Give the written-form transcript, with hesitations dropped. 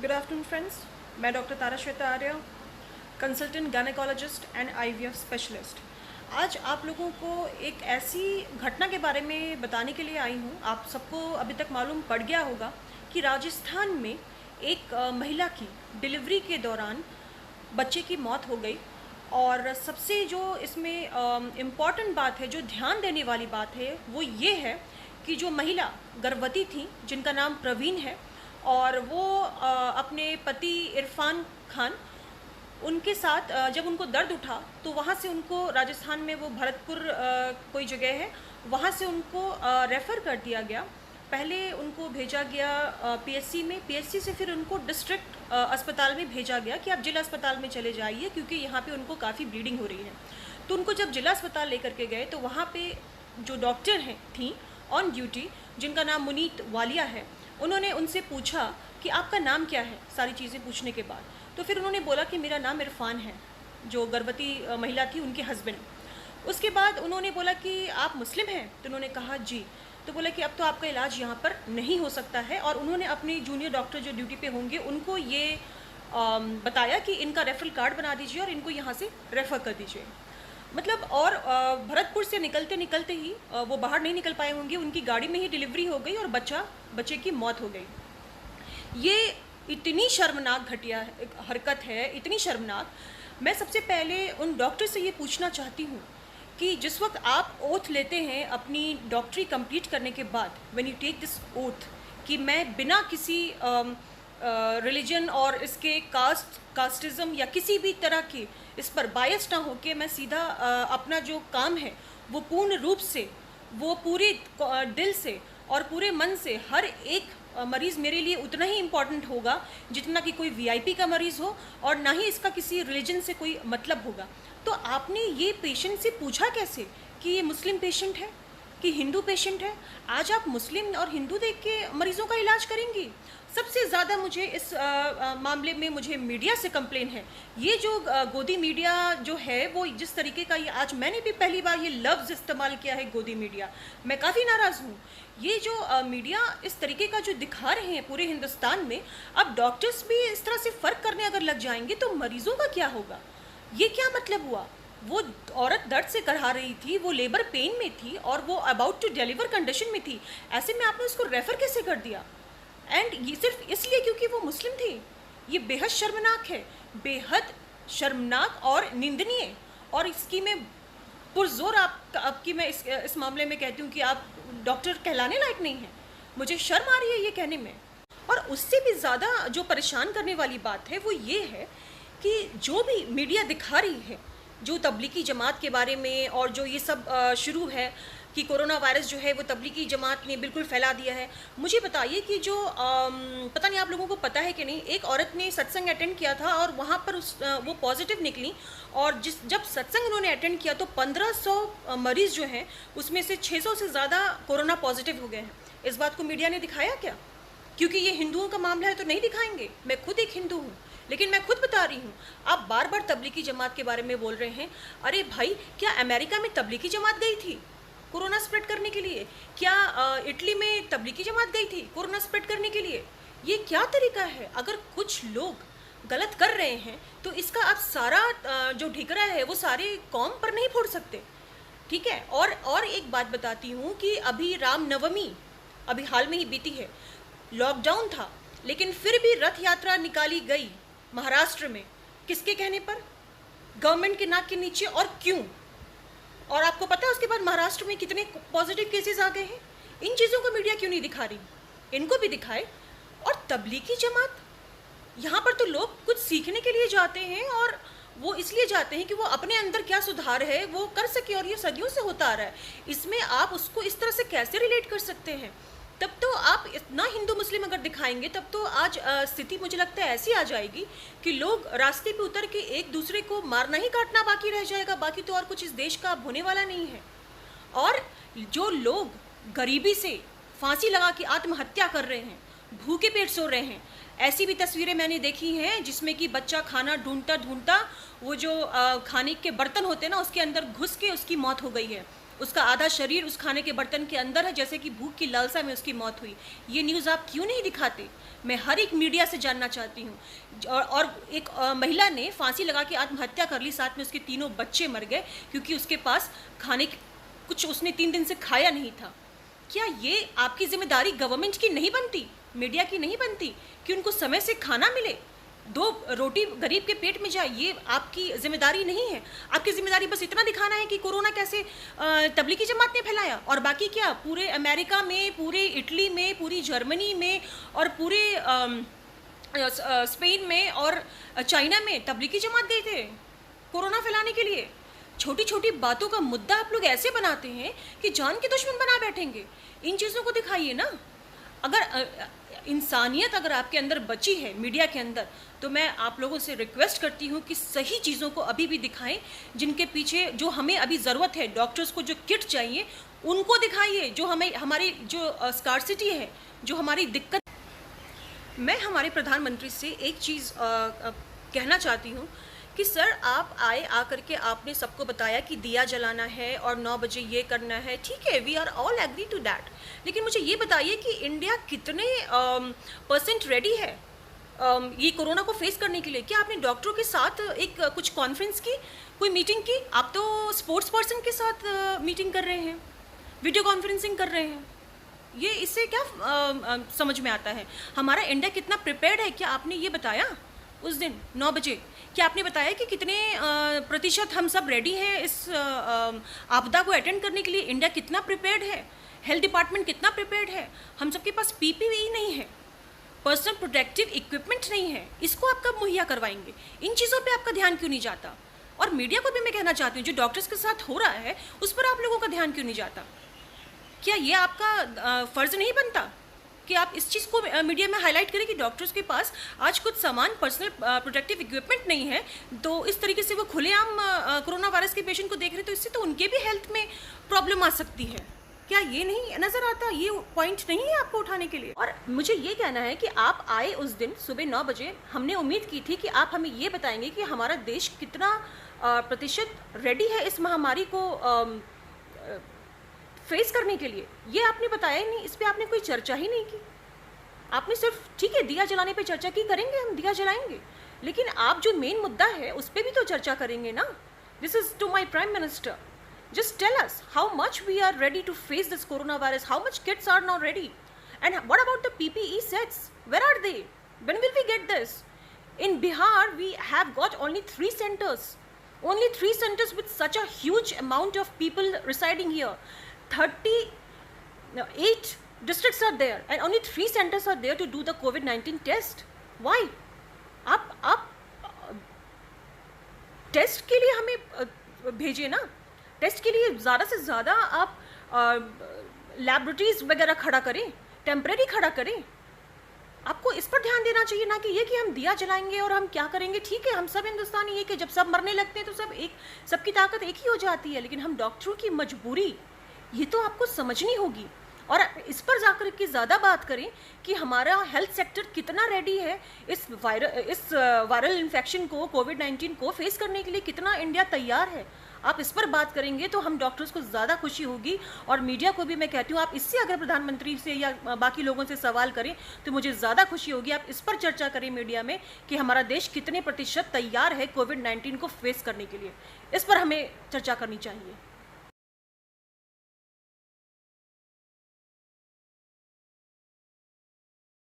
Good afternoon friends, मैं doctor Tara Shweta Arya, consultant gynaecologist and IVF specialist. आज आप लोगों को एक ऐसी घटना के बारे में बताने के लिए आई हूँ। आप सबको अभी तक मालूम पड़ गया होगा कि राजस्थान में एक महिला की डिलीवरी के दौरान बच्चे की मौत हो गई। और सबसे जो इसमें इम्पॉर्टेंट बात है, जो ध्यान देने वाली बात है, वो ये है कि जो महिला गर्भवती थी, जिनका नाम प्रवीण है, और वो अपने पति इरफान खान, उनके साथ जब उनको दर्द उठा तो वहाँ से उनको राजस्थान में वो भरतपुर कोई जगह है, वहाँ से उनको रेफ़र कर दिया गया। पहले उनको भेजा गया पीएचसी में, पीएचसी से फिर उनको डिस्ट्रिक्ट अस्पताल में भेजा गया कि आप जिला अस्पताल में चले जाइए, क्योंकि यहाँ पे उनको काफ़ी ब्लीडिंग हो रही है। तो उनको जब जिला अस्पताल लेकर के गए तो वहाँ पे जो डॉक्टर हैं थी ऑन ड्यूटी, जिनका नाम मुनीत वालिया है, उन्होंने उनसे पूछा कि आपका नाम क्या है। सारी चीज़ें पूछने के बाद तो फिर उन्होंने बोला कि मेरा नाम इरफान है, जो गर्भवती महिला थी उनके हस्बैंड। उसके बाद उन्होंने बोला कि आप मुस्लिम हैं, तो उन्होंने कहा जी। तो बोला कि अब तो आपका इलाज यहाँ पर नहीं हो सकता है, और उन्होंने अपने जूनियर डॉक्टर जो ड्यूटी पे होंगे उनको ये बताया कि इनका रेफरल कार्ड बना दीजिए और इनको यहाँ से रेफ़र कर दीजिए। मतलब और भरतपुर से निकलते निकलते ही वो बाहर नहीं निकल पाए होंगे, उनकी गाड़ी में ही डिलीवरी हो गई और बच्चे की मौत हो गई। ये इतनी शर्मनाक घटिया हरकत है, इतनी शर्मनाक। मैं सबसे पहले उन डॉक्टर से ये पूछना चाहती हूँ कि जिस वक्त आप ओथ लेते हैं अपनी डॉक्टरी कंप्लीट करने के बाद, when you take this oath कि मैं बिना किसी रिलीजन और इसके कास्टिज़म या किसी भी तरह की इस पर बायस ना होके मैं सीधा अपना जो काम है वो पूर्ण रूप से, वो पूरे दिल से और पूरे मन से, हर एक मरीज़ मेरे लिए उतना ही इम्पॉर्टेंट होगा जितना कि कोई वीआईपी का मरीज़ हो, और ना ही इसका किसी रिलीजन से कोई मतलब होगा। तो आपने ये पेशेंट से पूछा कैसे कि ये मुस्लिम पेशेंट है कि हिंदू पेशेंट है? आज आप मुस्लिम और हिंदू देख के मरीज़ों का इलाज करेंगी? सबसे ज़्यादा मुझे इस मामले में मुझे मीडिया से कंप्लेन है। ये जो गोदी मीडिया जो है, वो जिस तरीके का, ये आज मैंने भी पहली बार ये लफ्ज़ इस्तेमाल किया है, गोदी मीडिया। मैं काफ़ी नाराज़ हूँ। ये जो मीडिया इस तरीके का जो दिखा रहे हैं पूरे हिंदुस्तान में, अब डॉक्टर्स भी इस तरह से फ़र्क करने अगर लग जाएंगे तो मरीज़ों का क्या होगा? ये क्या मतलब हुआ? वो औरत दर्द से करहा रही थी, वो लेबर पेन में थी और वो अबाउट टू डिलीवर कंडीशन में थी। ऐसे में आपने उसको रेफ़र कैसे कर दिया? एंड ये सिर्फ इसलिए क्योंकि वो मुस्लिम थी। ये बेहद शर्मनाक है, बेहद शर्मनाक और निंदनीय। और इसकी मैं पुरजोर आपकी मैं इस मामले में कहती हूँ कि आप डॉक्टर कहलाने लायक नहीं हैं। मुझे शर्म आ रही है ये कहने में। और उससे भी ज़्यादा जो परेशान करने वाली बात है वो ये है कि जो भी मीडिया दिखा रही है, जो तबलीगी जमात के बारे में, और जो ये सब शुरू है कि कोरोना वायरस जो है वो तबलीगी जमात ने बिल्कुल फैला दिया है। मुझे बताइए कि जो पता नहीं आप लोगों को पता है कि नहीं, एक औरत ने सत्संग अटेंड किया था और वहाँ पर वो पॉजिटिव निकली, और जब सत्संग उन्होंने अटेंड किया तो 1500 मरीज़ जो हैं उसमें से 600 से ज़्यादा कोरोना पॉजिटिव हो गए हैं। इस बात को मीडिया ने दिखाया क्या? क्योंकि ये हिंदुओं का मामला है तो नहीं दिखाएंगे। मैं खुद एक हिंदू हूँ, लेकिन मैं खुद बता रही हूँ। आप बार बार तबलीगी जमात के बारे में बोल रहे हैं। अरे भाई, क्या अमेरिका में तबलीगी जमात गई थी कोरोना स्प्रेड करने के लिए? क्या इटली में तबलीगी जमात गई थी कोरोना स्प्रेड करने के लिए? ये क्या तरीका है? अगर कुछ लोग गलत कर रहे हैं तो इसका आप सारा जो ठिकरा है वो सारे कौम पर नहीं फोड़ सकते, ठीक है? और एक बात बताती हूँ कि अभी रामनवमी अभी हाल में ही बीती है। लॉकडाउन था, लेकिन फिर भी रथ यात्रा निकाली गई महाराष्ट्र में। किसके कहने पर? गवर्नमेंट के नाक के नीचे। और क्यों? और आपको पता है उसके बाद महाराष्ट्र में कितने पॉजिटिव केसेस आ गए हैं? इन चीज़ों को मीडिया क्यों नहीं दिखा रही? इनको भी दिखाए। और तबलीगी जमात, यहाँ पर तो लोग कुछ सीखने के लिए जाते हैं, और वो इसलिए जाते हैं कि वो अपने अंदर क्या सुधार है वो कर सके, और ये सदियों से होता आ रहा है। इसमें आप उसको इस तरह से कैसे रिलेट कर सकते हैं? तब तो आप इतना हिंदू मुस्लिम अगर दिखाएंगे तब तो आज स्थिति मुझे लगता है ऐसी आ जाएगी कि लोग रास्ते पे उतर के एक दूसरे को मारना ही काटना बाकी रह जाएगा। बाकी तो और कुछ इस देश का अब होने वाला नहीं है। और जो लोग गरीबी से फांसी लगा के आत्महत्या कर रहे हैं, भूखे पेट सो रहे हैं, ऐसी भी तस्वीरें मैंने देखी हैं जिसमें कि बच्चा खाना ढूंढता ढूंढता वो जो खाने के बर्तन होते हैं ना, उसके अंदर घुस के उसकी मौत हो गई है। उसका आधा शरीर उस खाने के बर्तन के अंदर है, जैसे कि भूख की लालसा में उसकी मौत हुई। ये न्यूज़ आप क्यों नहीं दिखाते? मैं हर एक मीडिया से जानना चाहती हूँ। और एक महिला ने फांसी लगा के आत्महत्या कर ली, साथ में उसके तीनों बच्चे मर गए क्योंकि उसके पास खाने कुछ उसने 3 दिन से खाया नहीं था। क्या ये आपकी जिम्मेदारी गवर्नमेंट की नहीं बनती, मीडिया की नहीं बनती कि उनको समय से खाना मिले, 2 रोटी गरीब के पेट में जाए? ये आपकी जिम्मेदारी नहीं है। आपकी जिम्मेदारी बस इतना दिखाना है कि कोरोना कैसे तबलीगी जमात ने फैलाया, और बाकी क्या पूरे अमेरिका में, पूरे इटली में, पूरी जर्मनी में और पूरे स्पेन में और चाइना में तबलीगी जमात गए थे कोरोना फैलाने के लिए। छोटी छोटी बातों का मुद्दा आप लोग ऐसे बनाते हैं कि जान के दुश्मन बना बैठेंगे। इन चीज़ों को दिखाइए ना। अगर इंसानियत अगर आपके अंदर बची है मीडिया के अंदर, तो मैं आप लोगों से रिक्वेस्ट करती हूँ कि सही चीज़ों को अभी भी दिखाएं, जिनके पीछे जो हमें अभी ज़रूरत है, डॉक्टर्स को जो किट चाहिए उनको दिखाइए। जो हमें हमारी जो स्कार्सिटी है, जो हमारी दिक्कत। मैं हमारे प्रधानमंत्री से एक चीज़ कहना चाहती हूँ कि सर आप आए, आकर के आपने सबको बताया कि दिया जलाना है और 9 बजे ये करना है, ठीक है, we are all agree to that. लेकिन मुझे ये बताइए कि इंडिया कितने % रेडी है ये कोरोना को फेस करने के लिए? क्या आपने डॉक्टरों के साथ एक कुछ कॉन्फ्रेंस की, कोई मीटिंग की? आप तो स्पोर्ट्स पर्सन के साथ मीटिंग कर रहे हैं, वीडियो कॉन्फ्रेंसिंग कर रहे हैं। ये इससे क्या समझ में आता है? हमारा इंडिया कितना प्रिपेयर्ड है, क्या आपने ये बताया उस दिन 9 बजे? क्या आपने बताया कि कितने प्रतिशत हम सब रेडी हैं इस आपदा को अटेंड करने के लिए? इंडिया कितना प्रिपेयर्ड है? हेल्थ डिपार्टमेंट कितना प्रिपेयर्ड है? हम सबके पास पीपीई नहीं है, पर्सनल प्रोटेक्टिव इक्विपमेंट नहीं है। इसको आप कब मुहैया करवाएंगे? इन चीज़ों पे आपका ध्यान क्यों नहीं जाता? और मीडिया को भी मैं कहना चाहती हूँ, जो डॉक्टर्स के साथ हो रहा है उस पर आप लोगों का ध्यान क्यों नहीं जाता? क्या ये आपका फ़र्ज़ नहीं बनता कि आप इस चीज़ को मीडिया में हाईलाइट करें कि डॉक्टर्स के पास आज कुछ सामान, पर्सनल प्रोटेक्टिव इक्विपमेंट नहीं है, तो इस तरीके से वो खुलेआम कोरोना वायरस के पेशेंट को देख रहे हैं, तो इससे तो उनके भी हेल्थ में प्रॉब्लम आ सकती है। क्या ये नहीं नज़र आता? ये पॉइंट नहीं है आपको उठाने के लिए? और मुझे ये कहना है कि आप आए उस दिन सुबह 9 बजे, हमने उम्मीद की थी कि आप हमें ये बताएंगे कि हमारा देश कितना प्रतिशत रेडी है इस महामारी को फेस करने के लिए। ये आपने बताया ही नहीं, इस पर आपने कोई चर्चा ही नहीं की। आपने सिर्फ, ठीक है, दिया जलाने पे चर्चा की, करेंगे, हम दिया जलाएंगे, लेकिन आप जो मेन मुद्दा है उस पर भी तो चर्चा करेंगे ना। This is to my prime minister, just tell us how much we are ready to face this coronavirus, how much kits are now ready, and what about the PPE sets? Where are they? When will we get this? In Bihar we have got only 3 centers, only 3 centers with such a huge amount of people residing here. 38 districts are there and only 3 centers are there to do the COVID-19 test. Why? आप test के लिए हमें भेजिए ना। Test के लिए ज़्यादा से ज़्यादा आप लैबोरेटरीज वगैरह खड़ा करें, टेम्परेरी खड़ा करें। आपको इस पर ध्यान देना चाहिए, ना कि ये कि हम दिया जलाएंगे और हम क्या करेंगे। ठीक है, हम सब हिंदुस्तानी है कि जब सब मरने लगते हैं तो सबकी ताकत एक ही हो जाती है, लेकिन हम डॉक्टरों की मजबूरी ये तो आपको समझनी होगी। और इस पर जाकर के ज़्यादा बात करें कि हमारा हेल्थ सेक्टर कितना रेडी है इस वायरल इन्फेक्शन को, कोविड-19 को फेस करने के लिए कितना इंडिया तैयार है। आप इस पर बात करेंगे तो हम डॉक्टर्स को ज़्यादा खुशी होगी। और मीडिया को भी मैं कहती हूँ, आप इससे अगर प्रधानमंत्री से या बाकी लोगों से सवाल करें तो मुझे ज़्यादा खुशी होगी। आप इस पर चर्चा करें मीडिया में कि हमारा देश कितने प्रतिशत तैयार है कोविड-19 को फेस करने के लिए। इस पर हमें चर्चा करनी चाहिए।